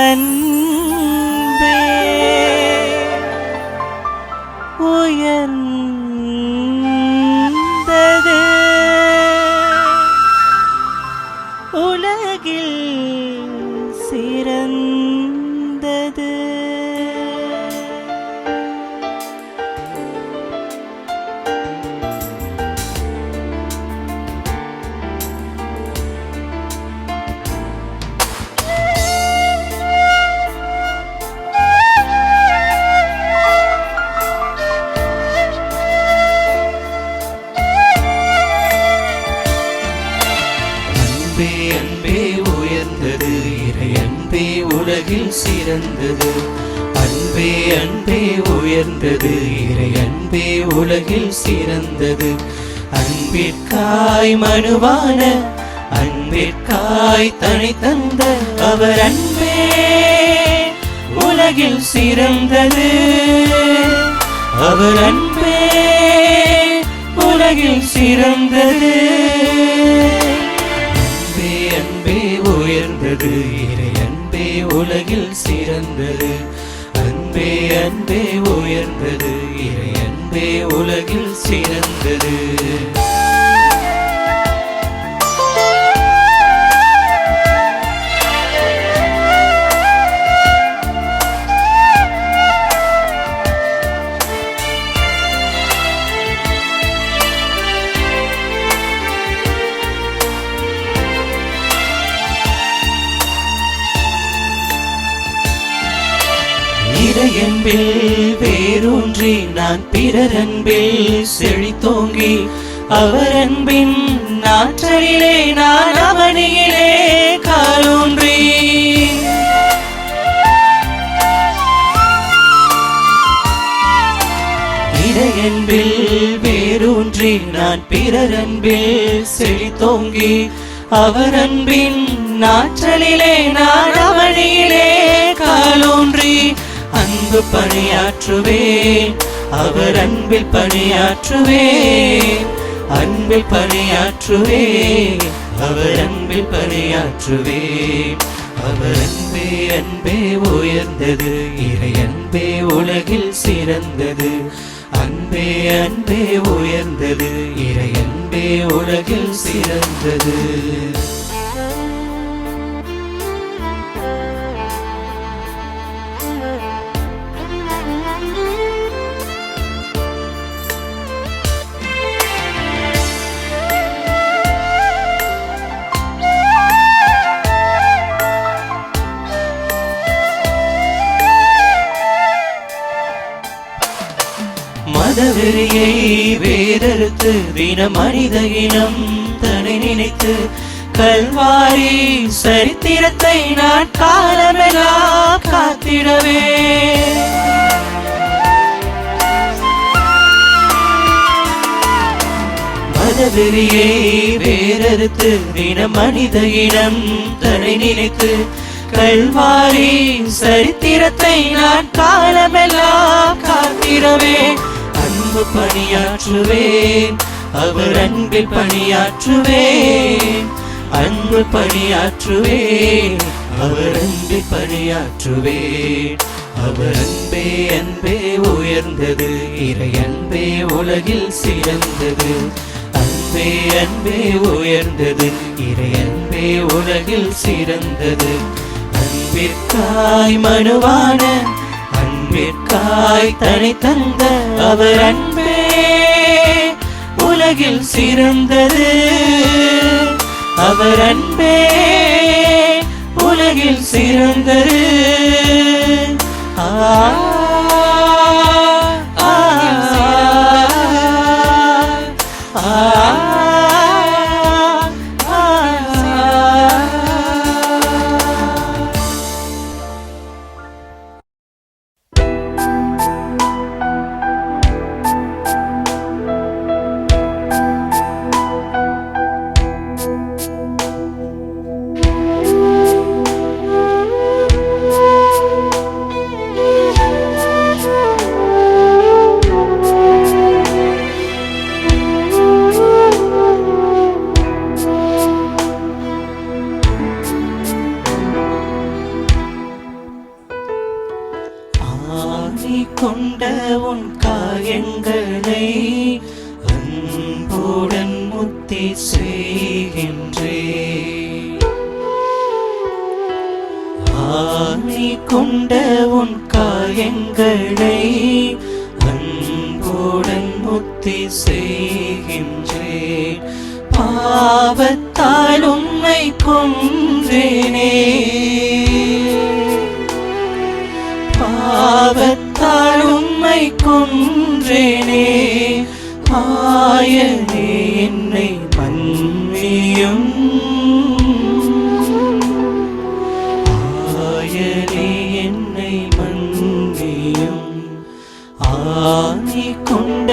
அன்பே உயர்ந்தது உலகில் சிறந்தது. அன்பே உயர்ந்தது இறை அன்பே உலகில் சிறந்தது. அன்பே உயர்ந்தது இறை அன்பே உலகில் சிறந்தது. அன்பிற்காய் மனுவான அன்பிற்காய் தனி தந்த அவர் அன்பே உலகில் சிறந்தது. அவர் அன்பே உலகில் சிறந்தது. அன்பே உயர்ந்தது இறை அன்பே உலகில் சிறந்தது. அன்பே உயர்ந்தது இறை அன்பே உலகில் சிறந்தது. இறையன்பில் வேரூன்றி நான் பிறர் அன்பில் செழித்தோங்கி அவர் அன்பின் நாற்றலிலே நான் அவனியிலே காலூன்றி இறையன்பில் வேரூன்றி நான் பிறர் அன்பில் செழித்தோங்கி அவர் அன்பின் நாற்றலிலே நான் அவனியிலே காலூன்றி அன்பு பணியாற்றுவேன் அவர் அன்பில் பணியாற்றுவேன். அன்பில் பணியாற்றுவேன் அவர் அன்பில் பணியாற்றுவேன். அவர் அன்பே உயர்ந்தது இறை அன்பே உலகில் சிறந்தது. அன்பே உயர்ந்தது இறை அன்பே உலகில் சிறந்தது. மதவெறியை வேறறுத்து தின மனித இனம் தன்னை நினைத்து கல்வாரி சரித்திரத்தை நான் காலமெல்லாம் காத்திடவே. மதவெறியை வேறறுத்து தின மனித இனம் தன்னை நினைத்து கல்வாரி சரித்திரத்தை நான் காலமெல்லாம் காத்திடவே. அன்பு பணியாற்றுவேன் அவர் அன்பில் பணியாற்றுவேன். அன்பு பணியாற்றுவேன் அவர் அன்பில் பணியாற்றுவேன். அவர் அன்பே உயர்ந்தது இறை அன்பே உலகில் சிறந்தது. அன்பே உயர்ந்தது இறை அன்பே உலகில் சிறந்தது. அன்பிற்காய் மனுவான அன்பிற்காய் தனி தந்த அவர் அன்பே உலகில் சிறந்தது. அவர் அன்பே உலகில் சிறந்தது. ஆ ஆ ஆ கொண்ட உன் காயங்களை அன்புடன் முத்தி செய்கின்றேன். ஆணி கொண்ட உன் காயங்களை அன்புடன் முத்தி செய்கின்றேன். பாவத்தால் உம்மை கொன்றேனே, பாவத்தால் உம்மை கொன்றேனே, ஆயனே என்னை மன்னியும், ஆயனே என்னை மன்னியும். ஆணி கொண்ட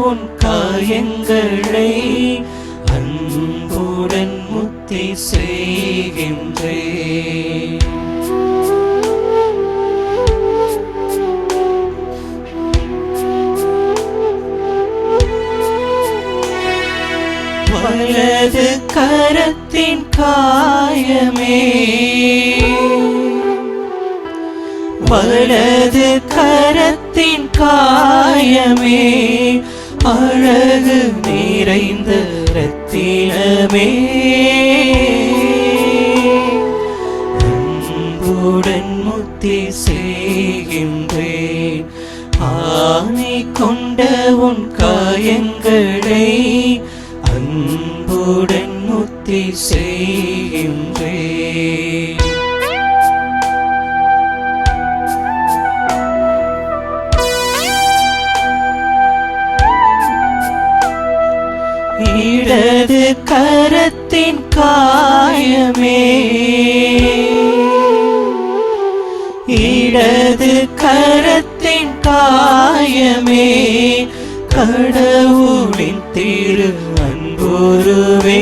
உன் காயங்களை அன்புடன் முத்தி செய்கின்றேன். வலது கரத்தின் காயமே, வலது கரத்தின் காயமே, அழகு நிறைந்த ரத்தினமே, அன்புடன் முத்தி செய்கின்றேன். ஆணி கொண்ட உன் காயங்களை அன்புடன் முத்தி செய்கின்றேன். இடது கரத்தின் காயமே, இடது கரத்தின் காயமே, கடவுளின் திரு அன்புருவே,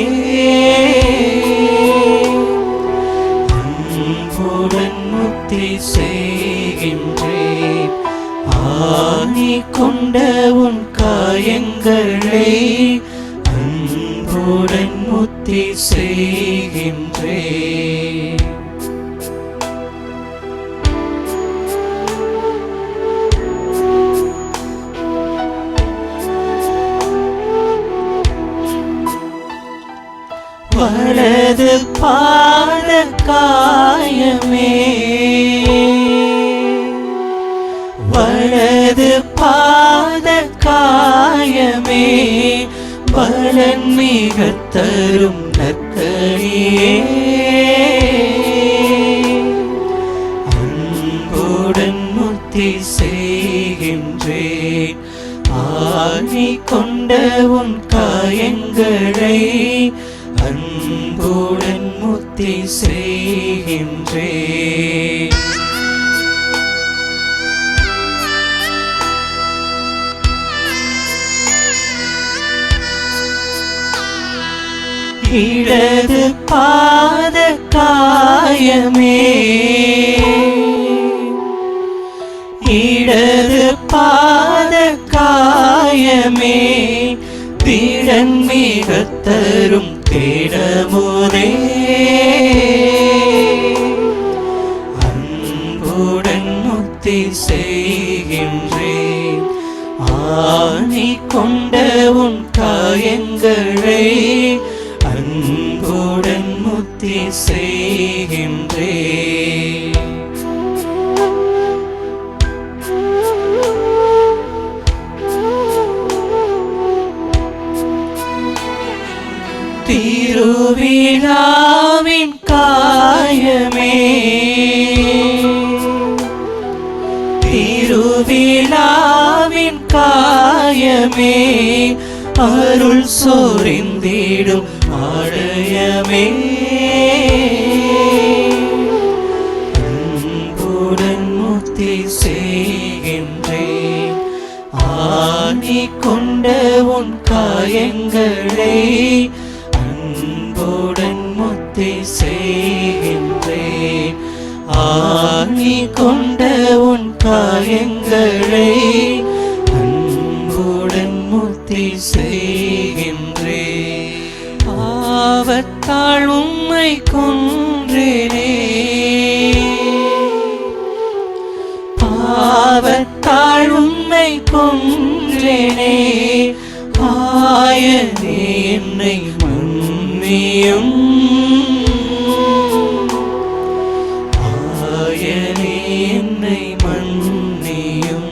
அன்புடன் முத்தி செய்கின்றேன். ஆணி கொண்ட உன் காயங்களை அன்புடன் முத்தி செய்கின்றேன். வலது பாத காயமே, வலது பாத காயமே, பலன் மிக தரும் நற்கனியே, அன்புடன் முத்தி செய்கின்றேன். ஆணி கொண்ட உன் காயங்களை அன்புடன் முத்தி செய்கின்றேன். இடது பாத காயமே, இடது பாத காயமே, திடன் மிக தரும் திடமுதே, அன்புடன் முத்தி செய்கின்றேன். ஆணி கொண்ட உன் காயங்களை அன்புடன் முத்தி செய்கின்றேன். திருவிழாவின் காயமே, திருவிழாவின் காயமே, அருள் சொரிந்திடும் ஆலயமே, அன்புடன் முத்தி செய்கின்றேன். ஆணி கொண்ட உன் காயங்களை அன்புடன் முத்தி செய்கின்றேன். ஆணி கொண்ட உன் காயங்களை அன்புடன் முத்தி செய்கின்றேன். பாவத்தால் உம்மை கொன்றேனே, பாவத்தால் செயலே என்னை மன்னியும்.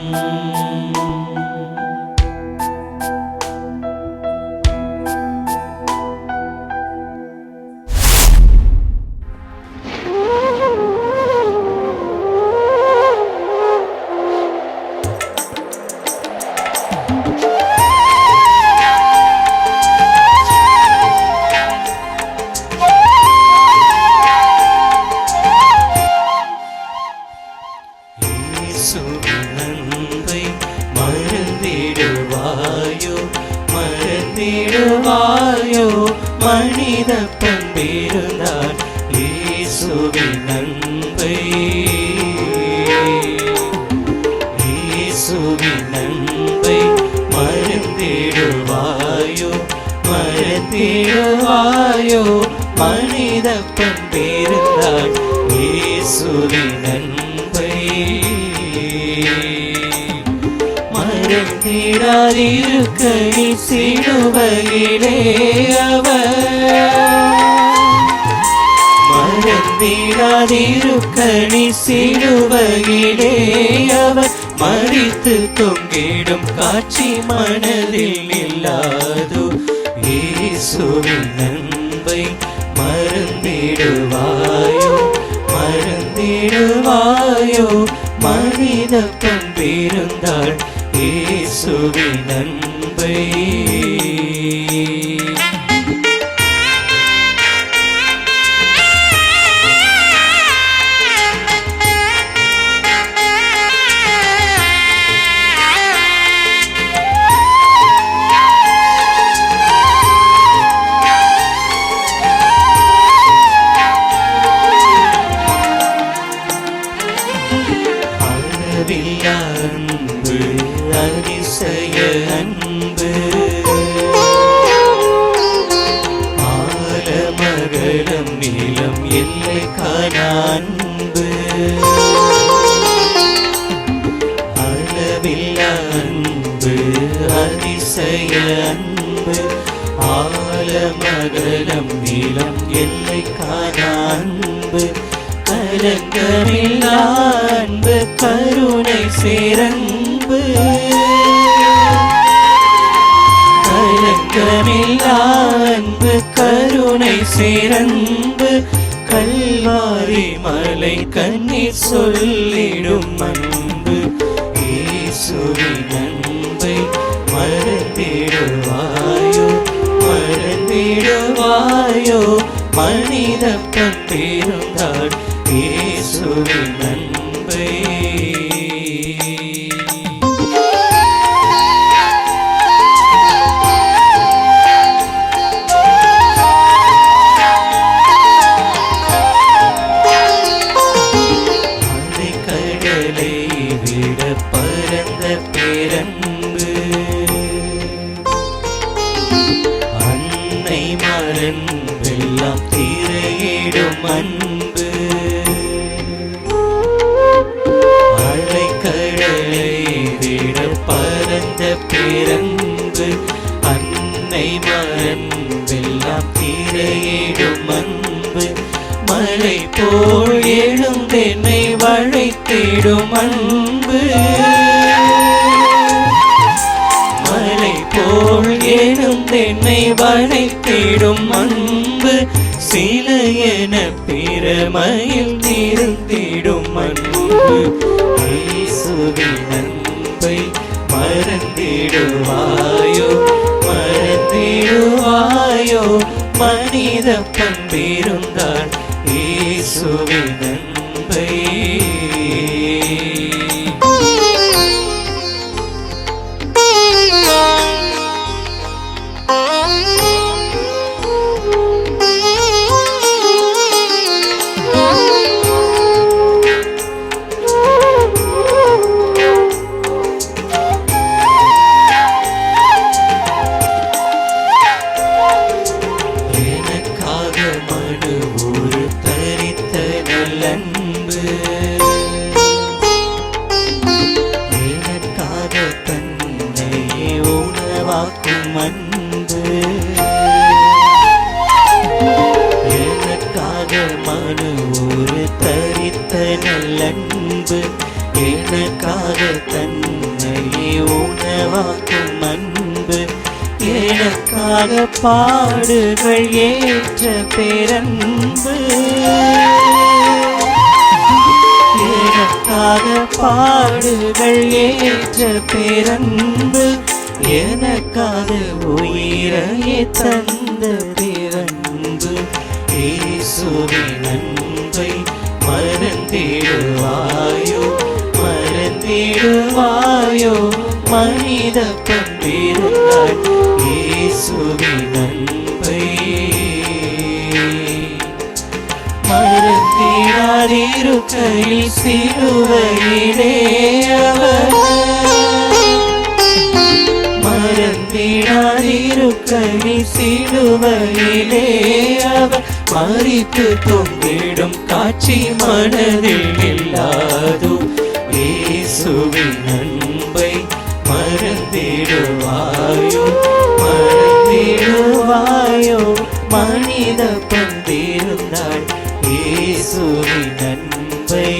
அன்பை மறந்திடுவாயோ மறந்திடுவாயோ மனித பண்பிருந்தால் இயேசுவின் அன்பை இயேசுவின் அன்பை மறந்திடுவாயோ மறந்திடுவாயோ மனித பண்பிருந்தால் இயேசுவின் அன்பை மறந்திடாதிருக்க நீ சிலுவையிலே அவர் மறந்திடாதிருக்க நீ சிலுவையிலே அவர் மரித்து தொங்கிடும் காட்சி மனதில் இல்லாதோ இயேசுவின் அன்பை மறந்திடுவாயோ மறந்திடுவாயோ மனித பண்பிருந்தாள் இயேசுவின் அன்பை அன்பு அதிசய அன்பு ஆலமகலம் நீளம் எல்லை காண அன்பு அளவில்லா அன்பு அதிசய அன்பு ஆலமகலம் நீளம் எல்லை காண அன்பு கலங்கமில்லா அன்பு கருணை சேரன்பு கலங்கமில்லா அன்பு கருணை சேரன்பு கல்வாரி மலை கண்ணீர் சொல்லிடும் அன்பு இயேசுவின் அன்பை மறந்திடுவாயோ மறந்திடுவாயோ மனித பண்பிருந்தாள் இயேசுவின் அன்பை அலைக்கடலை விட பரந்த பேரன்பு அன்னை மறந்தெல்லாம் திரையிடும் அன்பு அலைக்கடலை விட பரந்த பேரன்பு அன்னை மறந்தெல்லாம் திரையிடும் அன்பு மலை போல் எழுந்தென்னை வளைத்திடும் அன்பு மலை போல் எழுந்தென்னை வளைத்திடும் அன்பு சிலையென பிரமையில் இருந்திடும் அன்பு இயேசுவின் அன்பை மறந்திடுவாயோ மறந்திடுவாயோ மனித பண்பிருந்தாள் இயேசுவின் அன்பை அன்பு எனக்காக மனு ஒரு தரித்த வைத்த நல்லன்பு, எனக்காக தன்னையே உணவாக்கும் அன்பு, எனக்காக பாடுகள் ஏற்ற பேரன்பு, எனக்காக பாடுகள் ஏற்ற பேரன்பு, எனக்காக உயிரையே தந்த பேரன்பு. இயேசுவின் அன்பை மறந்திடுவாயோ, மறந்திடுவாயோ, மனித பண்பிருந்தாய் இயேசுவின் அன்பை மறந்திடாதிருக்கையில் சிலுவையிலே அவர், மறந்திடாதிருக்கையில் சிலுவையிலே அவர் மரித்து தொங்கிடும் காட்சி மனதில் இல்லாதோ. இயேசுவின் அன்பை மறந்திடுவாயோ, மறந்திடுவாயோ, மனித பண்பிருந்தாய் இயேசுவின் அன்பை.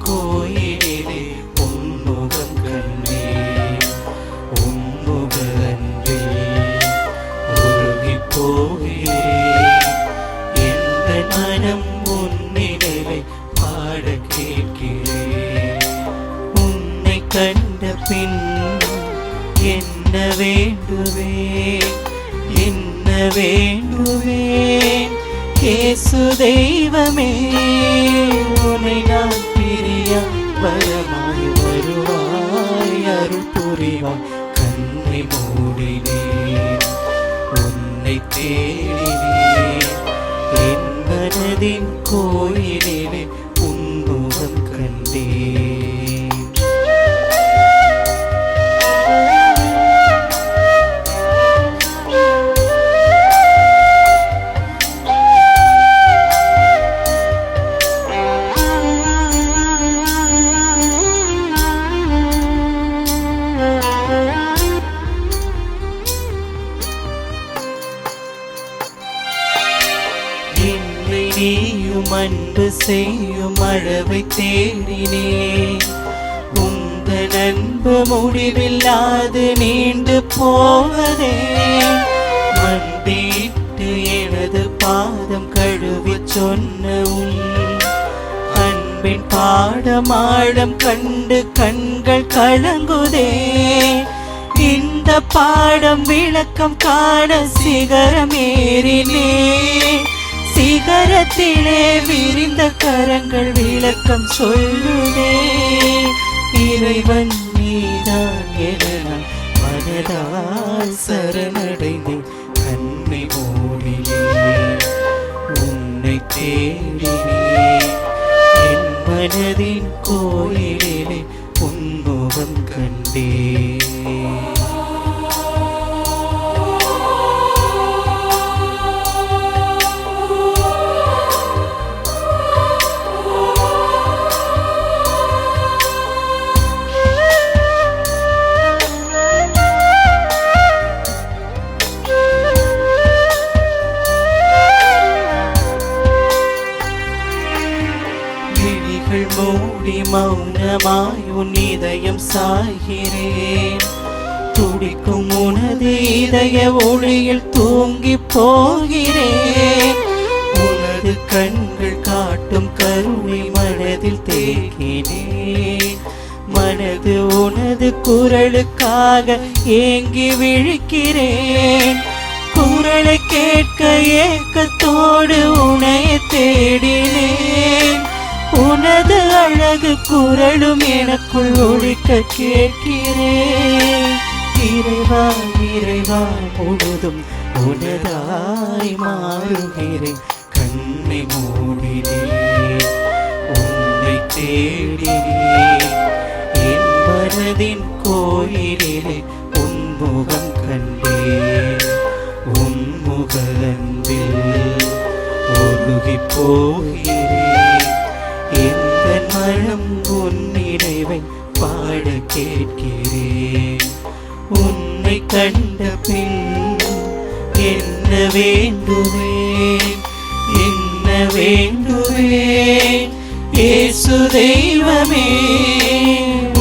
கோயிலே உன்முகம் கண்டே, உன்முக அன்பில் உருகி போகிறேன். எந்த மனம் உன்னிடலை பாட கேட்கிறேன். உன்னை கண்ட பின் என்ன வேண்டுவேன், என்ன வேண்டுவேன். இயேசு தெய்வமே, உன்னை நான் பிரிய வரமாய் வருவாய், அருள் புரிவாய். கண்ணை மூடினேன், உன்னை தேடினேன். என் மனதின் கோயிலிலே உன்முகம் கண்டேன். நீயும் அன்பு செய்யும் அளவை தேடினேன். உந்தன் அன்பு முடிவில்லாது நீண்டு போவதே. மண்டிட்டு எனது பாதம் கழுவி சொன்ன அன்பின் பாடமாடம் கண்டு கண்கள் கலங்குதே. இந்த பாடம் விளக்கம் காண சிகரம் ஏறினே. சிகரத்திலே விரிந்த கரங்கள் விளக்கம் சொல்லுதே. இறைவன் நீதான் என நான் மனதால் சரணடைந்தேன். கண்ணை மூடினேன், உன்னை தேடினேன். என் மனதின் கோயிலிலே உன்முகம் கண்டேன். மூடி மௌனமாய் உன் இதயம் சாய்கிறேன். துடிக்கும் உனது இதய ஒளியில் தூங்கி போகிறேன். உனது கண்கள் காட்டும் கருணை மனதில் தேக்கினேன். மனது உனது குரலுக்காக ஏங்கி விழிக்கிறேன். குரலை கேட்க ஏக்கத்தோடு உன்னை தேடினேன். உனது அழகு குரலும் எனக்குள் ஒழிக்க கேட்கிறேன். இறைவா இறைவா பொழுதும் உனதாய் மாறுகிறேன். கண்ணை மூடினேன் உன்னை தேடினேன். என் மனதின் கோயிலிலே உன்முகம் கண்டேன். உன்முக அன்பில் ஒழுகி போகிறேன். எந்த மனம் உன் நினைவை பாட கேட்கிறேன். உன்னை கண்ட பின் என்ன வேண்டுவேன், என்ன வேண்டுவேன்? இயேசு தெய்வமே,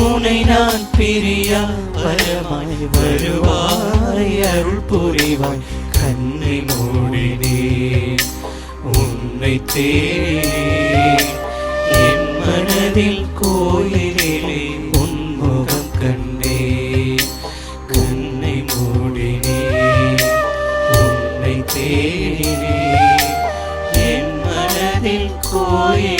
உன்னை நான் பிரியா வரமாய் வருவாய், அருள் புரிவாய். கண்ணை மூடினேன் உன்னை தேடினேன். என் மனதில் கோயிலிலே உன்முகம் கண்டேன். கண்ணை மூடினேன் உன்னை தேடினேன். என் மனதில் கோயில்